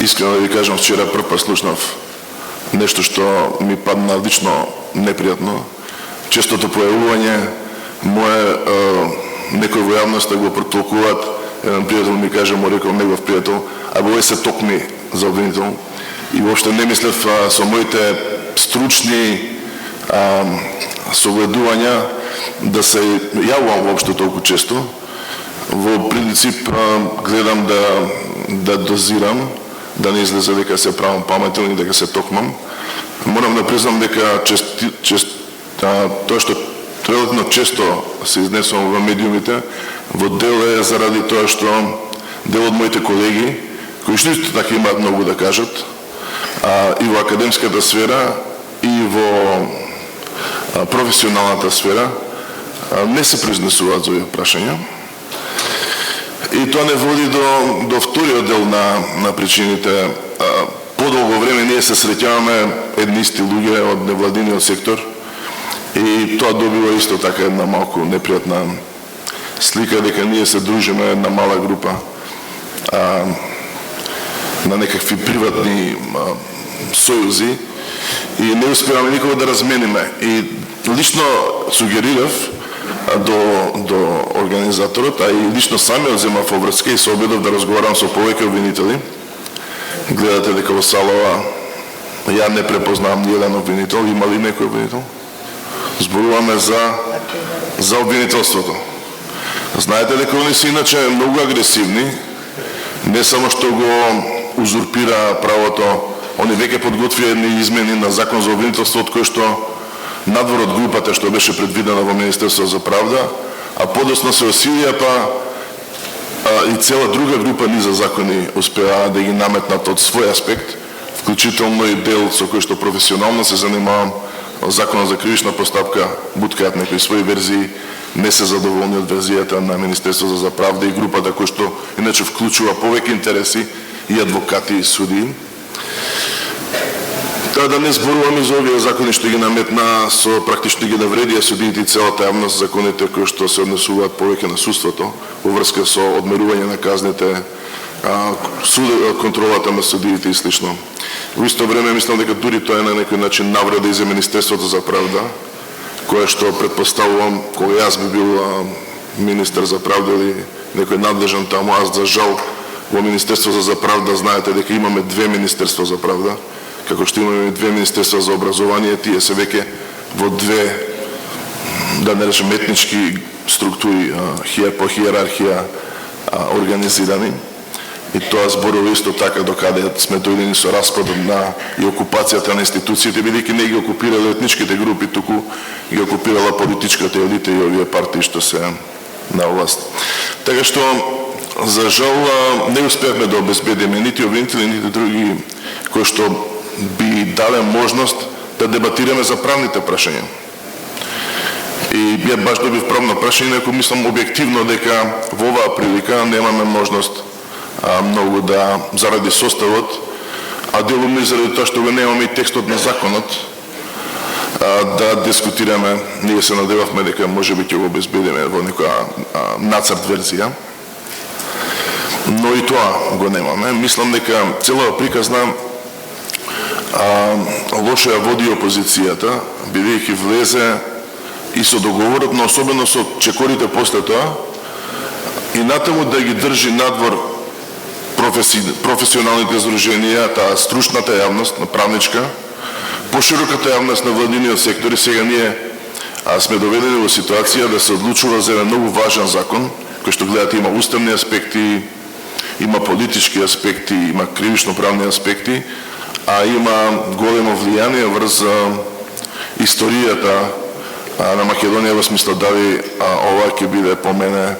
Искрено да ви кажам, вчера прв пат слушнав нешто што ми падна лично непријатно. Честото појавување мое некој во јавноста го протолкуваат. Еден пријател ми каже, му рекол негов пријател, овој се токми за обвинител. И воопшто не мислев со моите стручни согледувања да се јавувам воопшто толку често. Во принцип гледам да дозирам, да не излезе дека се правам паметен и дека се токмам. Морам да признам дека тоа што релативно често се изнесувам во медиумите, во дел е заради тоа што дел од моите колеги, кои што исто така имаат многу да кажат, и во академската сфера, и во професионалната сфера, не се произнесуваат за овие прашања. И тоа не води до вториот дел на причините. Подолго време ние се среќаваме едни исти луѓе од невладиниот сектор и тоа добива исто така една малку непријатна слика дека ние се дружиме една мала група на некакви приватни сојузи и не успеваме никога да размениме. И лично сугерирав до организаторот, а и лично самиот земав обврска и се обидов да разговарам со повеќе обвинители. Гледате дека во салава ја не препознавам ни еден обвинител. Има ли некој обвинител? Зборуваме за обвинителството. Знаете дека они се иначе многу агресивни, не само што го узурпира правото, они веќе подготвија едни измени на закон за обвинителство, од кој што надвор од групата што беше предвидена во Министерството за правда, а подоцна се осилија и цела друга група низа закони успеа да ги наметнат од свој аспект, вклучително и дел со кој што професионално се занимавам, Законот за кривична постапка, буткаат некои своји верзии, не се задоволни од верзијата на Министерството за правда и групата кој што иначе вклучува повеќе интереси и адвокати и судии. Тоа да не зборуваме за овие закони што ги наметна со практично ги навредија судиите и целата јавност, законите кои што се однесуваат повеќе на судството во врска со одмерување на казните, контролата на судиите и слично. Во исто време мислам дека дури тоа е на некој начин навреда и за Министерството за правда, кое што предпоставувам кога јас би бил министер за правда или некој надлежен таму. Аз за жал во Министерството за правда знаете дека имаме две Министерства за правда, како што имаме две Министерства за образование, тие се веќе во две, да не речем, етнички структури, по хиерархија организирани. И тоа зборува исто така докаде сме дојдени со распадот и окупацијата на институциите, бидејќи не ги окупирале етничките групи, туку ги окупирала политичката елита и овие партии што се на власт. Така што, за жал, не успеавме да обезбедиме нити обвинители, нити други кои што би дале можност да дебатираме за правните прашања. И ја баш добив правно прашање, ако мислам објективно дека во оваа прилика немаме можност многу да заради составот, а делумно и заради тоа што го немаме и текстот на законот, да дискутираме. Ние се надевавме дека можеби ќе го обезбедиме во некоја нацрт верзија, но и тоа го немаме. Мислам дека целава приказна лошо ја води опозицијата, бидејќи влезе и со договорот, но особено со чекорите после тоа, и натаму да ги држи надвор професионалните здруженија, таа стручната јавност, на правничка, пошироката јавност на владиниот сектор. И сега ние сме доведени во ситуација да се одлучува за еден многу важен закон, кој што гледате има уставни аспекти, има политички аспекти, има кривично-правни аспекти, а има големо влијание врз историјата на Македонија, во смисла дали ова ќе биде по мене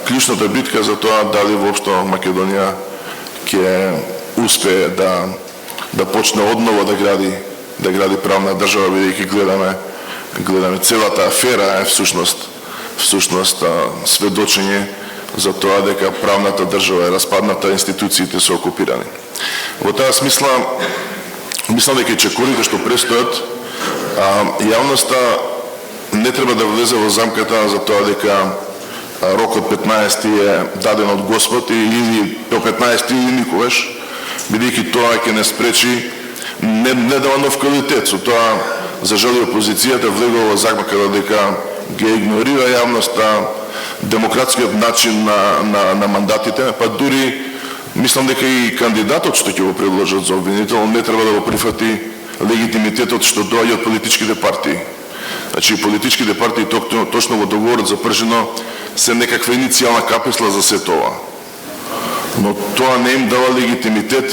клучната битка за тоа дали воопшто Македонија ќе успее да почне одново да гради правна држава, бидејќи гледаме целата афера е всушност сведочење за тоа дека правната држава е распадната, институциите се окупирани. Во таа смисла, мислам дека чекорите што престојат, јавноста не треба да влезе во замката за тоа дека рокот 15 е даден од Господ или до 15 или никогаш. бидејќи тоа ќе не спречи, не дава нов квалитет. Со тоа, за жали опозицијата влегува во замка дека ги игнорира јавноста, демократскиот начин на мандатите, па дури мислам дека и кандидатот што ќе го предложат за обвинител не треба да го прифати легитимитетот што доаѓа од политичките партии. Значи, политичките партии точно во договорот за пржино се некаква иницијална капесла за се тоа. Но тоа не им дава легитимитет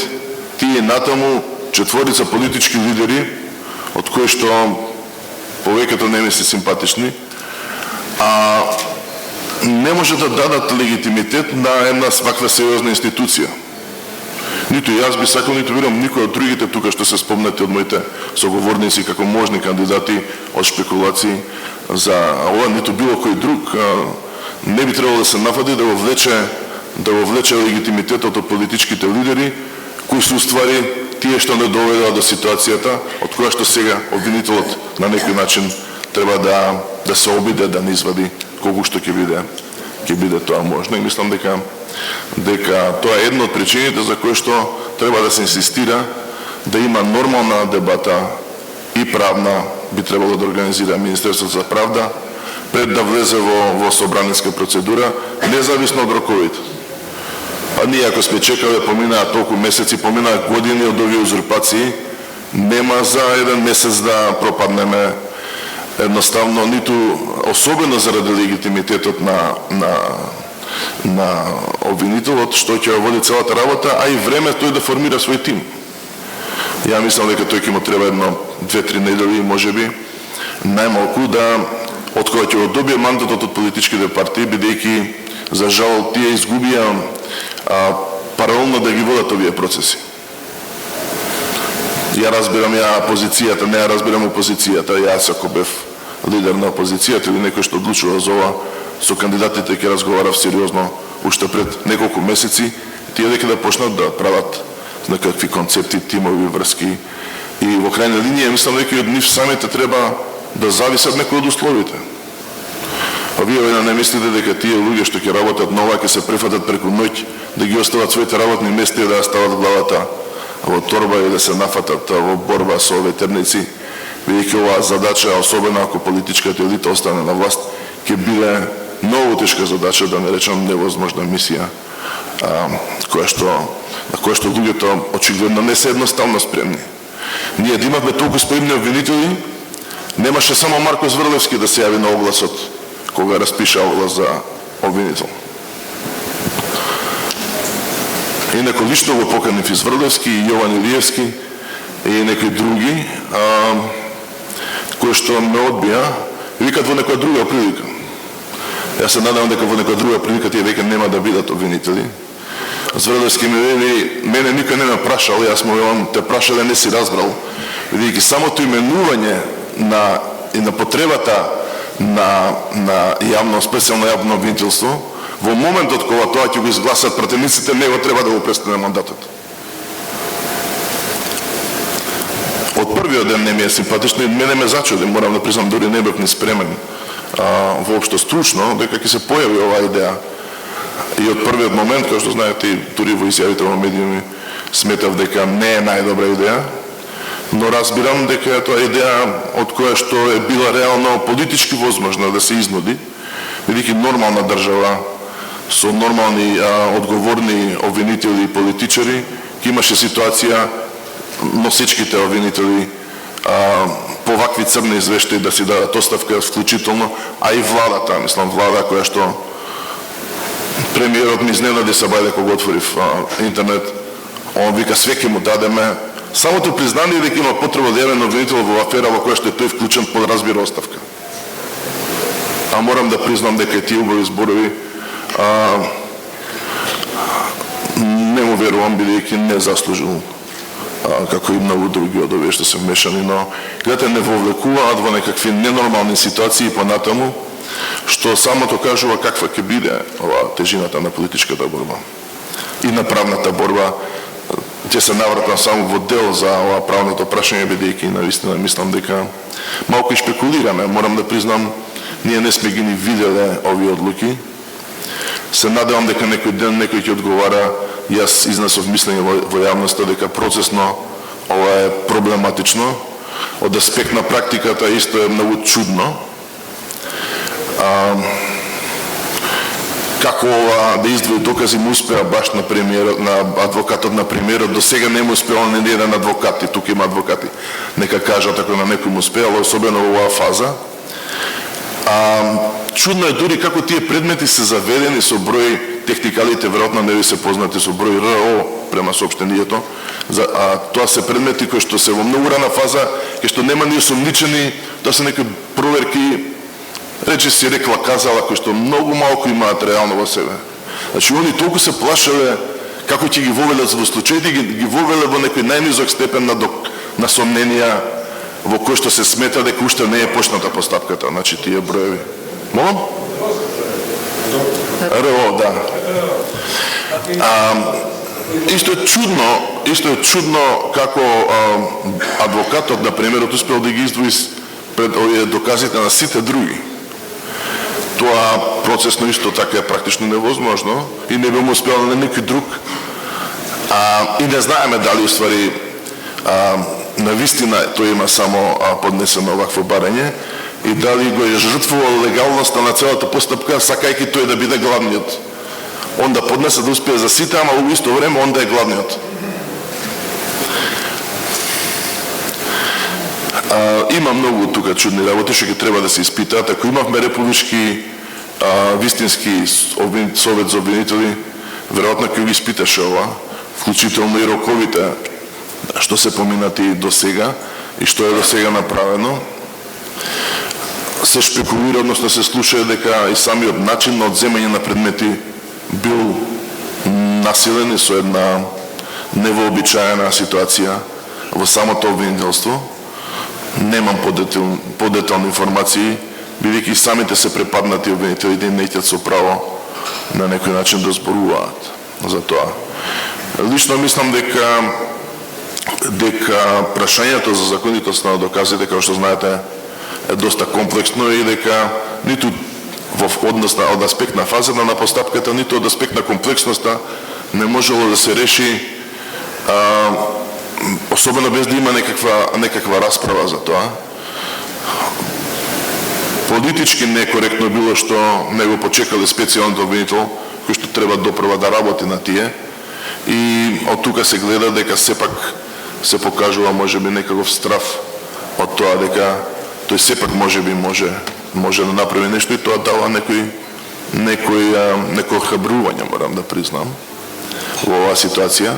тие натаму четворица политички лидери, од кои што повеќето не ми се симпатични, а не може да дадат легитимитет на една ваква сериозна институција. Ниту јас би сакал, ниту верувам никој од другите тука што се спомнати од моите соговорници како можни кандидати од шпекулации за ова, ниту било кој друг не би требало да се нафади да го влече легитимитетот од политичките лидери, кои се уствари тие што не доведува до ситуацијата од која што сега обвинителот на некој начин треба да се обиде да не извади колку што ќе биде тоа можно. И мислам дека тоа е една од причините за кои што треба да се инсистира да има нормална дебата и правна, би требало да организира Министерството за правда пред да влезе во собраниска процедура, независно од роковите. А ние ако сме чекале, поминаа толку месеци, поминаа години од овие узурпации, нема за еден месец да пропаднеме едноставно, ниту особено заради легитимитетот на обвинителот, што ќе води целата работа, а и време тој да формира свој тим. Ја мислам дека тој ќе му треба едно 2-3 недели, можеби, најмалку да, од која ќе добие мандатот од политичките партии, бидејќи, за жал, тие изгубија паралелно да ги водат овие процеси. Ја разбирам позицијата, не ја разбирам опозицијата, јас ако бев лидер на опозицијата или некој што одлучува за ова, со кандидатите ќе разговарав сериозно уште пред неколку месеци, тие дека да почнат да прават некакви концепти, тимови, врски. И во крајна линија, мислам дека од нив самите треба да зависат некои од условите. А вие не мислите дека тие луѓе што ќе работат на ова ќе се префатат преку ноќ, да ги остават своите работни места и да стават главата во торба и да се нафатат во борба со ветерници, бидејќи оваа задача, особено ако политичката елита остане на власт, ќе биде многу тешка задача, да не речам невозможна мисија, на која што луѓето очигледно не се едноставно спремни. Ние да имавме толку спремни обвинители, немаше само Марко Зврлевски да се јави на огласот кога распиша оглас за обвинител. Инако лично го поканив и Зврлевски, и Јован Илиевски, и некои други, кои што ме одбија и викат во некоја друга прилика. Јас се надевам дека во некоја друга прилика тие веќе нема да бидат обвинители. Зврлевски ми вели, мене никој не ме прашал, јас му велам, те прашале, не си разбрал, бидејќи самото именување на потребата на јавно, специјално јавно обвинителство, во моментот кога тоа ќе го изгласат пратениците, него треба да го престане мандатот. Од првиот ден не ми е симпатично и мене ме зачуди, морам да признам, дори не бев ни спремен воопшто стручно, дека ќе се појави оваа идеја. И од првиот момент, кој што знаете, дури во изјавите во медиуми, сметав дека не е најдобра идеја, но разбирам дека тоа е идеја од која што е била реално политички возможна да се изнуди, бидејќи нормална држава со нормални одговорни обвинители и политичари ќе имаше ситуација носечките обвинители по вакви црни извештаи да си дадат оставка вклучително, а и владата, мислам влада која што премиерот ми изненади Сабајде кога отворив интернет, он вика све ќе му дадеме. Самото признание дека има потреба да јавен обвинител во афера во која што е тој вклучен подразбира оставка. А морам да признам дека тие убави зборови не му верувам, бидејќи не заслужил како и многу други од овие што се вмешани, но гледате не вовлекуваат во некакви ненормални ситуации понатаму, што самото кажува каква ќе биде ова тежината на политичката борба и на правната борба. Ќе се навратам само во дел за ова правното прашање, бидејќи навистина мислам дека малку и шпекулираме. Морам да признам, ние не сме ги ни виделе овие одлуки. Се надевам дека некој ден некој ќе одговара Јас изнесов мислење во јавноста дека процесно ова е проблематично. Од аспект на практиката исто е многу чудно. Како ова да издвои докази му успеа баш на премиерот, на адвокатот на премиерот, до сега не му успеал ни еден адвокат, и тука има адвокати. Нека кажат ако на некој му успеало, особено во оваа фаза. Чудно е дури како тие предмети се заведени со број, техникалите веројатно не ви се познати, со број РО према соопштението. Тоа се предмети кои што се во многу рана фаза, кои што нема ни осомничени, тоа се некои проверки, рече си рекла казала, кои што многу малку имаат реално во себе. Значи, они толку се плашеле како ќе ги вовелат во случаите, ги вовеле во некој најнизок степен на сомненија во кој што се смета дека уште не е почната постапката, значи тие броеви. Молам? РО, да. Исто е чудно како адвокатот на премиерот успел да ги издвои пред овие доказите на сите други. Тоа процесно исто така е практично невозможно и не би му успел на никој друг. И не знаеме дали уствари на вистина тој има само поднесено овакво барање и дали го е жртвувал легалноста на целата постапка, сакајќи тој да биде главниот. Он да поднесе да успее за сите, ама во исто време он да е главниот. Има многу тука чудни работи што ќе треба да се испитаат. Ако имавме републички вистински совет за обвинители, веројатно ќе ги испиташе ова, вклучително и роковите што се поминати до сега и што е до сега направено. Се шпекулира, односно се слуша дека и самиот начин на одземање на предмети бил насилен и со една невообичаена ситуација во самото обвинителство. Немам подетални информации, бидејќи самите се препаднати обвинителите и неќат со право на некој начин да зборуваат за тоа. Лично мислам дека прашањето за законитост на доказите, како што знаете, е доста комплексно и дека ниту во однос од аспект на фазата на постапката, ниту од аспект на комплексноста не можело да се реши, особено без да има некаква расправа за тоа. Политички некоректно било што не го почекале специјалниот обвинител, кој што треба допрва да работи на тие, и од тука се гледа дека сепак се покажува можеби некаков страф од тоа дека тој сепак можеби може да направи нешто и тоа дава некој хабрување, морам да признам, во оваа ситуација.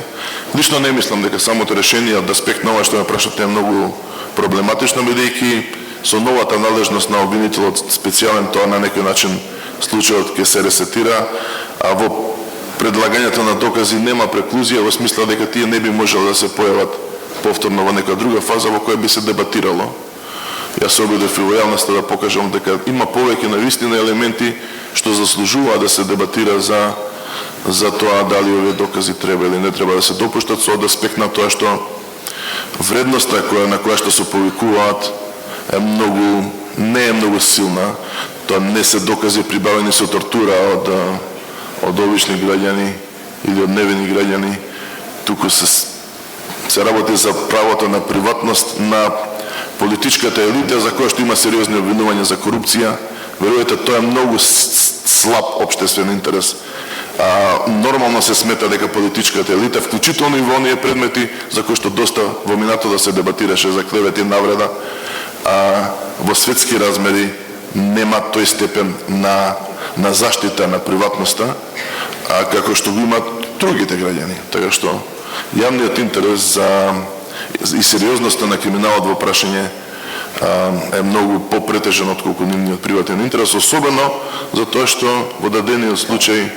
Лично не мислам дека самото решение од аспект на ова што ме прашате е многу проблематично, бидејќи со новата надлежност на обвинителот специјален тоа на некој начин случајот ќе се ресетира, а во предлагањето на докази нема преклузија во смисла дека тие не би можело да се појават повторно во нека друга фаза во која би се дебатирало. Јас се обидов и во јавноста да покажам дека има повеќе на вистина елементи што заслужува да се дебатира за тоа дали овие докази треба или не треба да се допуштат, со аспект на тоа што вредноста на која што се повикуваат не е многу силна. Тоа не се докази прибавени со тортура од обични граѓани или од невини граѓани, туку се работи за правото на приватност на политичката елита, за која што има сериозни обвинувања за корупција. Верувате, тоа е многу слаб општествен интерес. Нормално се смета дека политичката елита, вклучително и во оние предмети за кои што доста во минато да се дебатираше за клевета и навреда, во светски размери нема тој степен на заштита на приватноста, како што го имаат другите граѓани. Така што јавниот интерес и сериозноста на криминалот во прашање е многу попретежен отколку нивниот приватен интерес, особено за тоа што во дадениот случај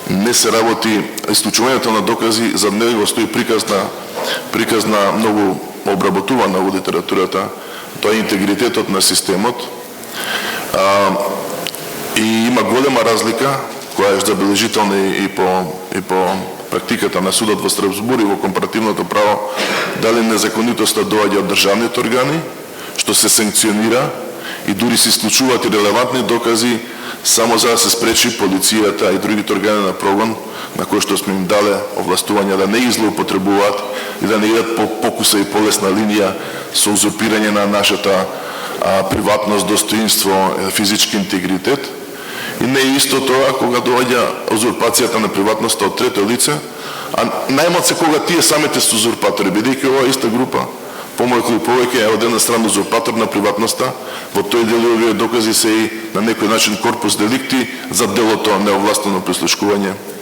не се работи исклучувањето на докази, за него стои приказна многу обработувана во литературата, тоа е интегритетот на системот, и има голема разлика која е забележителна и по практиката на судот во Страсбург и во компаративното право, дали незаконитоста доаѓа од државните органи, што се санкционира и дури се исклучуваат и релевантни докази само за да се спречи полицијата и другите органи на прогон на кои што сме им дале овластување да не ги злоупотребуваат и да не идат по покуса и полесна линија со узурпирање на нашата приватност, достоинство, физички интегритет. И не е исто тоа кога доаѓа узурпацијата на приватноста од трето лице, а најмот се кога тие самите се узурпатори, бидејќи оваа иста група, помалку или повеќе е од една страна узурпатор на приватноста, во тој дел овие докази се и на некој начин корпус деликти за делото неовластено прислушкување